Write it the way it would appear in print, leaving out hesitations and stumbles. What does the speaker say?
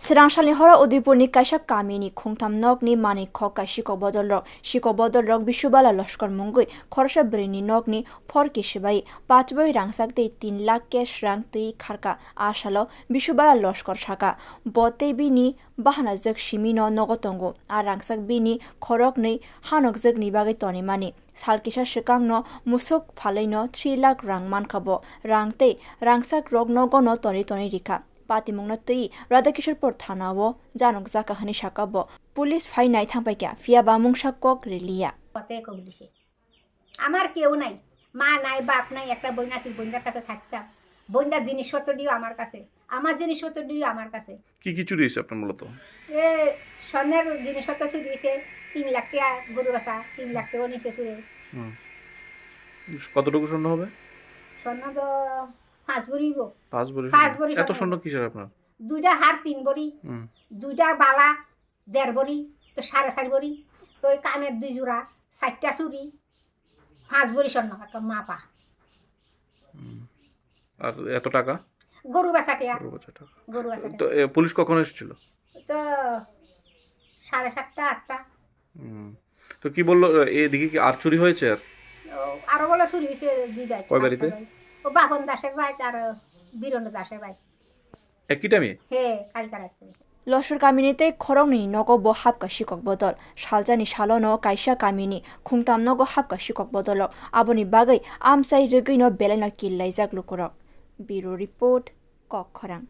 Serangshalni hora Udaipurni kaisa kamini khungtham nokni mani khokkha sikok bodol rok bisubala loskor mungui khorsa brini nokni phorki sibai 5 boi rangsak tei 3 lakh cash rang tei kharka asalo bisubala loskor saka bote bini bahana jak simino nogotongo a rangsak bini khorok nei hanok jak ni bagai toni mani salkisa sikangno musuk phalaino 3 lakh rang mankabo rang tei rangsak rok nogono toni rika Patimungna tei Radhakishorpur thanao janok jaka hani sakabo police ফাই নাই থাংপাইকা ফিয়া বামুং সাকক রেলিয়া কতে কবলিছে আমার কেউ নাই মা নাই বাপ নাই একটা বইনা ছিল বইনার কাছে থাকতাম বইনার জিনিসপত্র দিও আমার কাছে আমার জিনিসপত্র দিও আমার কাছে কি চুরি হয়েছে আপনার মূলত এ স্বর্ণের জিনিসপত্র চুরি হয়েছে 3 লাখ টাকা গরু বাসা 3 লাখ টাকা নিচে চুরি কতটুকু স্বর্ণ হবে স্বর্ণ তো 5 ভরি 5 ভরি এত স্বর্ণ কিসের আপনার দুইটা হার 3 ভরি দুইটা বালা 1.5 ভরি তো 4.5 ভরি তো ওই কানের 2 জোড়া 4টা চুরি 5 ভরি স্বর্ণ একটা মাপা আর এত টাকা গরু বেচা টাকা গরু বেচা তো পুলিশ কখন এসেছিল তো 7:30 8টা তো কি বললো এদিকে কি আর চুরি হয়েছে আরো বলে চুরি হয়েছে দুইটা কয় বাড়িতে ও বাপন দাসের ভাই আর বীরেন্দ্র দাসের ভাই একই টাইমে হ্যাঁ কালকা রাখতে লসর কামিনিতে খরংনি নগো bo hapka sikok bodol saljani salono kaisa kamini khungtham nogo hapka sikok bodol aboni bagai amsai regino belena killaijak lukurok Bureau Report Kokkhorang